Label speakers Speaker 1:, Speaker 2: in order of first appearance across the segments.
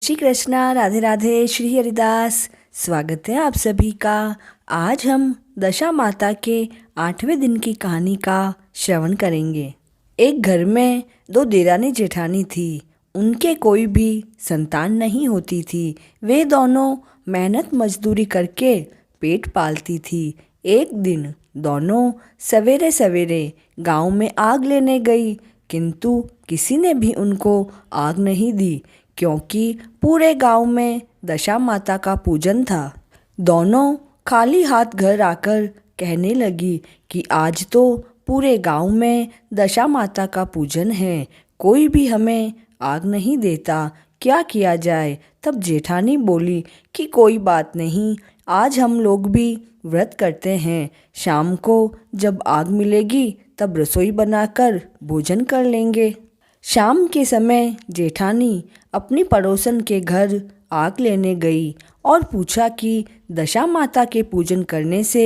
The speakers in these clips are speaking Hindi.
Speaker 1: श्री कृष्णा, राधे राधे, श्री हरिदास। स्वागत है आप सभी का। आज हम दशा माता के 8वें दिन की कहानी का श्रवण करेंगे। एक घर में दो देरानी जेठानी थी। उनके कोई भी संतान नहीं होती थी। वे दोनों मेहनत मजदूरी करके पेट पालती थी। एक दिन दोनों सवेरे सवेरे गांव में आग लेने गई, किंतु किसी ने भी उनको आग नहीं दी, क्योंकि पूरे गांव में दशा माता का पूजन था। दोनों खाली हाथ घर आकर कहने लगी कि आज तो पूरे गांव में दशा माता का पूजन है, कोई भी हमें आग नहीं देता, क्या किया जाए। तब जेठानी बोली कि कोई बात नहीं, आज हम लोग भी व्रत करते हैं। शाम को जब आग मिलेगी तब रसोई बनाकर भोजन कर लेंगे। शाम के समय जेठानी अपनी पड़ोसन के घर आग लेने गई और पूछा कि दशा माता के पूजन करने से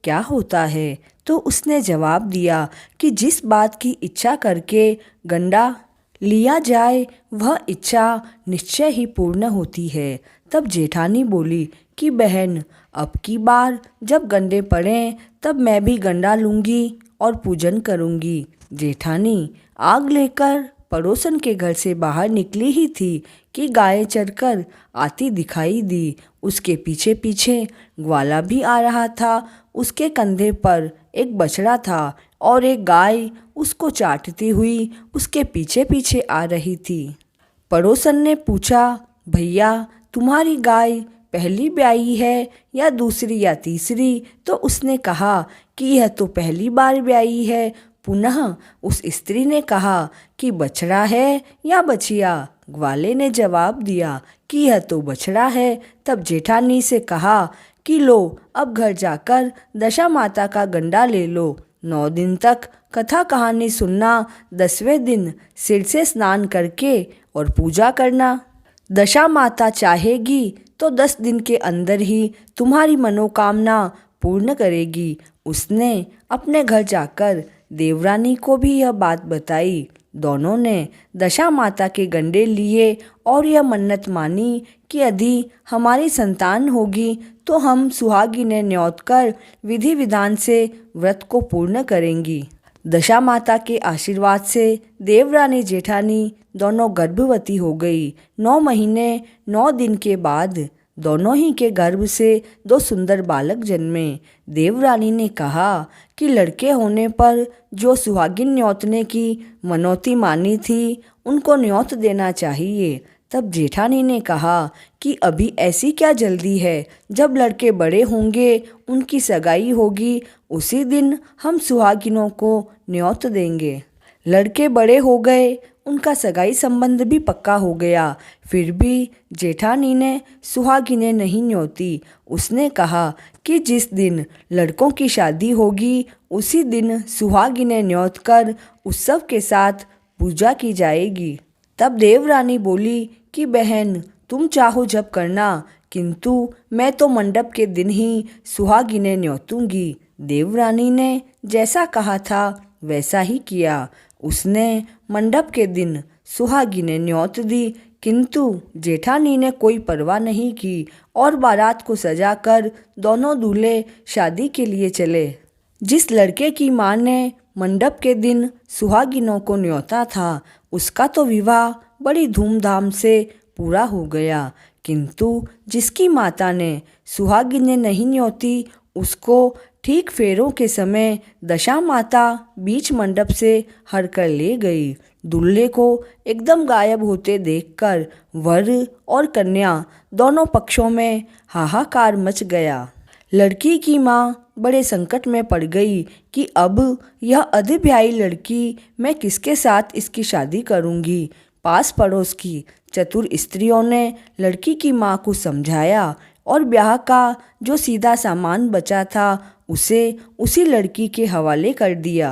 Speaker 1: क्या होता है। तो उसने जवाब दिया कि जिस बात की इच्छा करके गंडा लिया जाए वह इच्छा निश्चय ही पूर्ण होती है। तब जेठानी बोली कि बहन, अब की बार जब गंडे पड़ें तब मैं भी गंडा लूँगी और पूजन करूँगी। जेठानी आग लेकर पड़ोसन के घर से बाहर निकली ही थी कि गायें चरकर आती दिखाई दी। उसके पीछे पीछे ग्वाला भी आ रहा था। उसके कंधे पर एक बछड़ा था और एक गाय उसको चाटती हुई उसके पीछे पीछे आ रही थी। पड़ोसन ने पूछा, भैया तुम्हारी गाय पहली ब्याई है या दूसरी या तीसरी? तो उसने कहा कि यह तो पहली बार ब्याई है। पुनः उस स्त्री ने कहा कि बछड़ा है या बछिया? ग्वाले ने जवाब दिया कि यह तो बछड़ा है। तब जेठानी से कहा कि लो, अब घर जाकर दशा माता का गंडा ले लो। 9 दिन तक कथा कहानी सुनना, 10वें दिन सिर से स्नान करके और पूजा करना। दशा माता चाहेगी तो 10 दिन के अंदर ही तुम्हारी मनोकामना पूर्ण करेगी। उसने अपने घर जाकर देवरानी को भी यह बात बताई। दोनों ने दशा माता के गंडे लिए और यह मन्नत मानी कि यदि हमारी संतान होगी तो हम सुहागिनें न्योत कर विधि विधान से व्रत को पूर्ण करेंगी। दशा माता के आशीर्वाद से देवरानी जेठानी दोनों गर्भवती हो गई। 9 महीने 9 दिन के बाद दोनों ही के गर्भ से 2 सुंदर बालक जन्मे। देवरानी ने कहा कि लड़के होने पर जो सुहागिन न्योतने की मनौती मानी थी उनको न्योत देना चाहिए। तब जेठानी ने कहा कि अभी ऐसी क्या जल्दी है, जब लड़के बड़े होंगे उनकी सगाई होगी उसी दिन हम सुहागिनों को न्योत देंगे। लड़के बड़े हो गए, उनका सगाई संबंध भी पक्का हो गया, फिर भी जेठानी ने सुहागिनें नहीं न्योती। उसने कहा कि जिस दिन लड़कों की शादी होगी उसी दिन सुहागिनें न्योत कर उत्सव के साथ पूजा की जाएगी। तब देवरानी बोली कि बहन, तुम चाहो जब करना, किंतु मैं तो मंडप के दिन ही सुहागिनें न्योतूंगी। देवरानी ने जैसा कहा था वैसा ही किया। उसने मंडप के दिन सुहागिनें न्योत दी, किंतु जेठानी ने कोई परवाह नहीं की और बारात को सजाकर दोनों दूल्हे शादी के लिए चले। जिस लड़के की माँ ने मंडप के दिन सुहागिनों को न्योता था उसका तो विवाह बड़ी धूमधाम से पूरा हो गया, किंतु जिसकी माता ने सुहागिनें नहीं न्योती उसको ठीक फेरों के समय दशा माता बीच मंडप से हर कर ले गई। दूल्हे को एकदम गायब होते देखकर वर और कन्या दोनों पक्षों में हाहाकार मच गया। लड़की की माँ बड़े संकट में पड़ गई कि अब यह अधिब्याही लड़की मैं किसके साथ इसकी शादी करूँगी। पास पड़ोस की चतुर स्त्रियों ने लड़की की माँ को समझाया और ब्याह का जो सीधा सामान बचा था उसे उसी लड़की के हवाले कर दिया।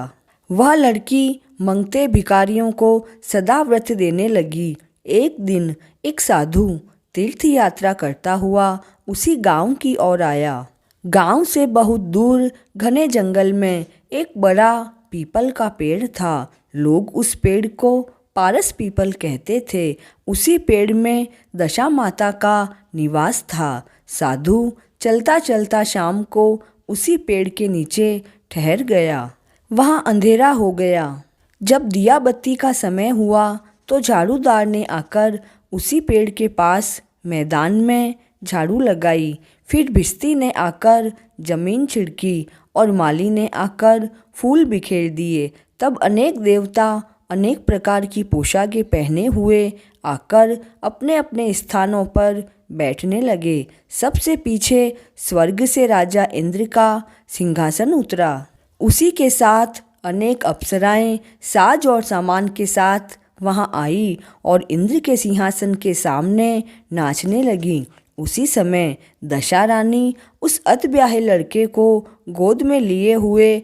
Speaker 1: वह लड़की मंगते भिखारियों को सदा व्रत देने लगी। एक दिन एक साधु तीर्थ यात्रा करता हुआ उसी गांव की ओर आया। गांव से बहुत दूर घने जंगल में एक बड़ा पीपल का पेड़ था। लोग उस पेड़ को पारस पीपल कहते थे। उसी पेड़ में दशा माता का निवास था। साधु चलता चलता शाम को उसी पेड़ के नीचे ठहर गया। वहाँ अंधेरा हो गया। जब दिया बत्ती का समय हुआ तो झाड़ूदार ने आकर उसी पेड़ के पास मैदान में झाड़ू लगाई। फिर भिश्ती ने आकर जमीन छिड़की और माली ने आकर फूल बिखेर दिए। तब अनेक देवता अनेक प्रकार की पोशाकें पहने हुए आकर अपने अपने स्थानों पर बैठने लगे। सबसे पीछे स्वर्ग से राजा इंद्र का सिंहासन उतरा। उसी के साथ अनेक अप्सराएं साज और सामान के साथ वहां आई और इंद्र के सिंहासन के सामने नाचने लगी। उसी समय दशा रानी उस अतब्याहे लड़के को गोद में लिए हुए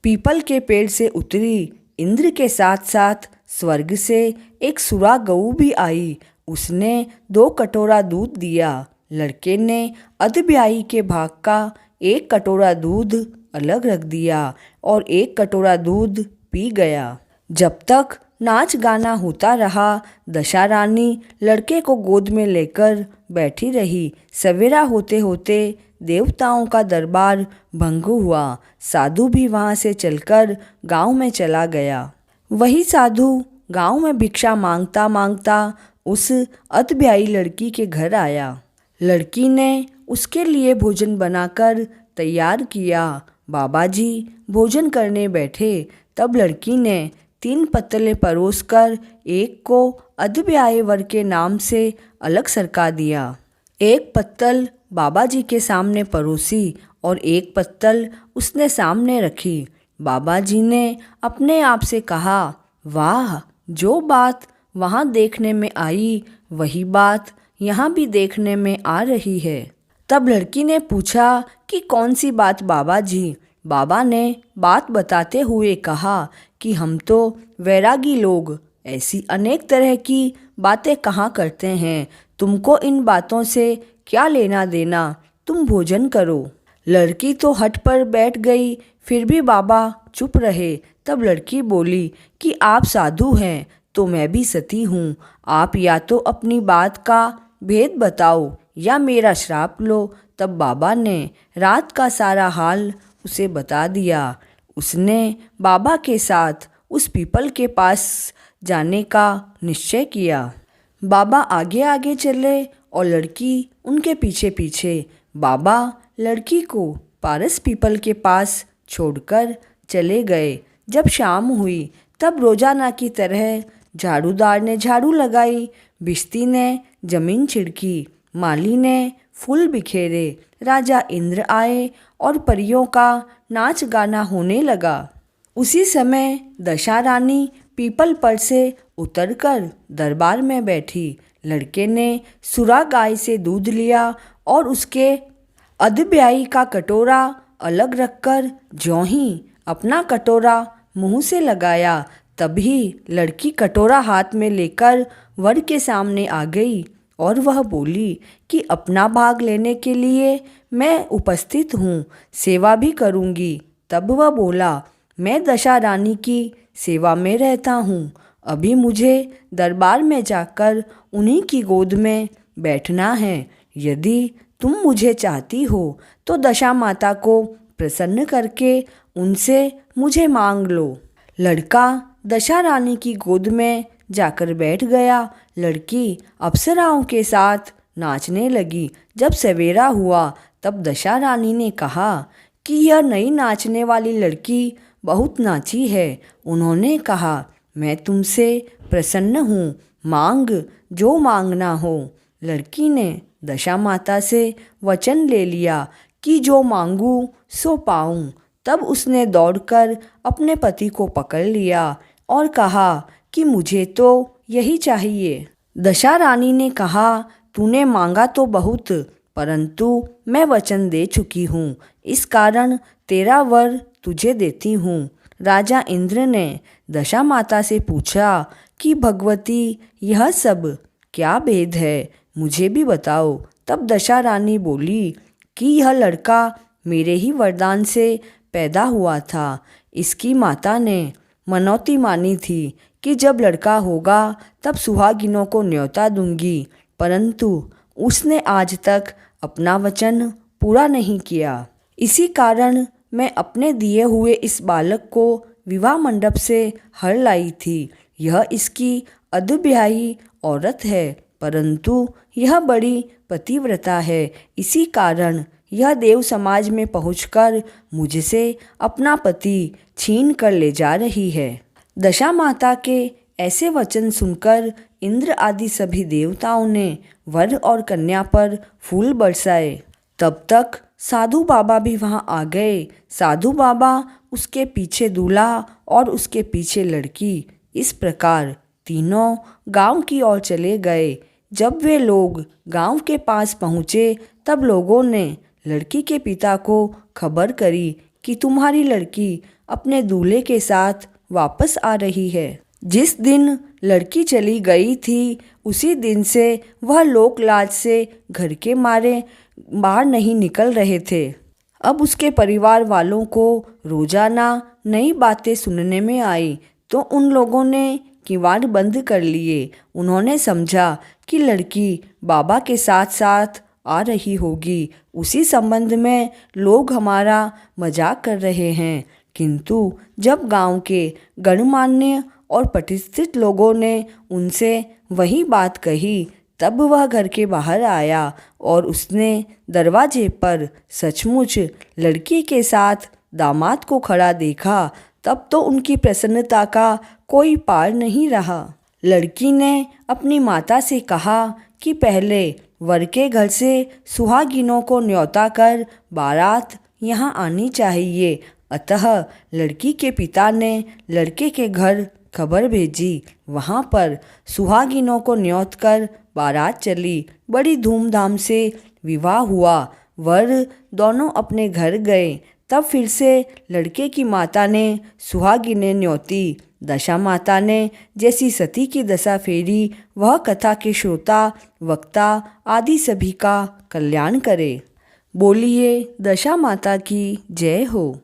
Speaker 1: पीपल के पेड़ से उतरी। इंद्र के साथ साथ स्वर्ग से एक सुरा गऊ भी आई। उसने 2 कटोरा दूध दिया। लड़के ने अतब्याही के भाग का 1 कटोरा दूध अलग रख दिया और 1 कटोरा दूध पी गया। जब तक नाच गाना होता रहा, दशा रानी लड़के को गोद में लेकर बैठी रही। सवेरा होते होते देवताओं का दरबार भंग हुआ। साधु भी वहाँ से चलकर गांव में चला गया। वही साधु गांव में भिक्षा मांगता मांगता उस अतब्याही लड़की के घर आया। लड़की ने उसके लिए भोजन बनाकर तैयार किया। बाबा जी भोजन करने बैठे। तब लड़की ने 3 पत्तलें परोसकर एक को अतब्याहे वर के नाम से अलग सरका दिया। 1 पत्तल बाबा जी के सामने परोसी और 1 पत्तल उसने सामने रखी। बाबा जी ने अपने आप से कहा, वाह, जो बात वहाँ देखने में आई वही बात यहाँ भी देखने में आ रही है। तब लड़की ने पूछा कि कौन सी बात बाबा जी? बाबा ने बात बताते हुए कहा कि हम तो वैरागी लोग ऐसी अनेक तरह की बातें कहाँ करते हैं। तुमको इन बातों से क्या लेना देना? तुम भोजन करो। लड़की तो हट पर बैठ गई, फिर भी बाबा चुप रहे। तब लड़की बोली कि आप साधु हैं तो मैं भी सती हूँ। आप या तो अपनी बात का भेद बताओ या मेरा श्राप लो। तब बाबा ने रात का सारा हाल उसे बता दिया। उसने बाबा के साथ उस पीपल के पास जाने का निश्चय किया। बाबा आगे आगे चले और लड़की उनके पीछे पीछे। बाबा लड़की को पारस पीपल के पास छोड़कर चले गए। जब शाम हुई तब रोजाना की तरह झाड़ूदार ने झाड़ू लगाई, भिश्ती ने जमीन छिड़की, माली ने फूल बिखेरे। राजा इंद्र आए और परियों का नाच गाना होने लगा। उसी समय दशा रानी पीपल पर से उतरकर दरबार में बैठी। लड़के ने सुरा गाय से दूध लिया और उसके अधब्याई का कटोरा अलग रखकर ज्यों ही अपना कटोरा मुंह से लगाया, तभी लड़की कटोरा हाथ में लेकर वर के सामने आ गई और वह बोली कि अपना भाग लेने के लिए मैं उपस्थित हूँ, सेवा भी करूँगी। तब वह बोला, मैं दशा रानी की सेवा में रहता हूँ। अभी मुझे दरबार में जाकर उन्हीं की गोद में बैठना है। यदि तुम मुझे चाहती हो तो दशा माता को प्रसन्न करके उनसे मुझे मांग लो। लड़का दशा रानी की गोद में जाकर बैठ गया। लड़की अप्सराओं के साथ नाचने लगी। जब सवेरा हुआ तब दशा रानी ने कहा कि यह नई नाचने वाली लड़की बहुत नाची है। उन्होंने कहा, मैं तुमसे प्रसन्न हूँ, मांग जो मांगना हो। लड़की ने दशा माता से वचन ले लिया कि जो मांगूं सो पाऊं। तब उसने दौड़कर अपने पति को पकड़ लिया और कहा कि मुझे तो यही चाहिए। दशा रानी ने कहा, तूने मांगा तो बहुत, परंतु मैं वचन दे चुकी हूँ, इस कारण तेरा वर तुझे देती हूँ। राजा इंद्र ने दशा माता से पूछा कि भगवती, यह सब क्या भेद है, मुझे भी बताओ। तब दशा रानी बोली कि यह लड़का मेरे ही वरदान से पैदा हुआ था। इसकी माता ने मनौती मानी थी कि जब लड़का होगा तब सुहागिनों को न्योता दूंगी, परंतु उसने आज तक अपना वचन पूरा नहीं किया। इसी कारण मैं अपने दिए हुए इस बालक को विवाह मंडप से हर लाई थी। यह इसकी अधब्याही औरत है, परंतु यह बड़ी पतिव्रता है। इसी कारण यह देव समाज में पहुंचकर मुझसे अपना पति छीन कर ले जा रही है। दशा माता के ऐसे वचन सुनकर इंद्र आदि सभी देवताओं ने वर और कन्या पर फूल बरसाए। तब तक साधु बाबा भी वहां आ गए। साधु बाबा, उसके पीछे दूल्हा और उसके पीछे लड़की, इस प्रकार तीनों गांव की ओर चले गए। जब वे लोग गांव के पास पहुँचे तब लोगों ने लड़की के पिता को खबर करी कि तुम्हारी लड़की अपने दूल्हे के साथ वापस आ रही है। जिस दिन लड़की चली गई थी उसी दिन से वह लोक लाज से घर के मारे बाहर नहीं निकल रहे थे। अब उसके परिवार वालों को रोजाना नई बातें सुनने में आई तो उन लोगों ने किवाड़ बंद कर लिए। उन्होंने समझा कि लड़की बाबा के साथ साथ आ रही होगी। उसी संबंध में लोग हमारा मजाक कर रहे हैं। किंतु जब गांव के गणमान्य और प्रतिष्ठित लोगों ने उनसे वही बात कही तब वह घर के बाहर आया और उसने दरवाजे पर सचमुच लड़की के साथ दामाद को खड़ा देखा। तब तो उनकी प्रसन्नता का कोई पार नहीं रहा। लड़की ने अपनी माता से कहा कि पहले वर के घर से सुहागिनों को न्योता कर बारात यहाँ आनी चाहिए। अतः लड़की के पिता ने लड़के के घर खबर भेजी। वहाँ पर सुहागिनों को न्योत कर बारात चली। बड़ी धूमधाम से विवाह हुआ। वर दोनों अपने घर गए। तब फिर से लड़के की माता ने सुहागिनें न्योती। दशा माता ने जैसी सती की दशा फेरी, वह कथा के श्रोता वक्ता आदि सभी का कल्याण करे। बोलिए दशा माता की जय हो।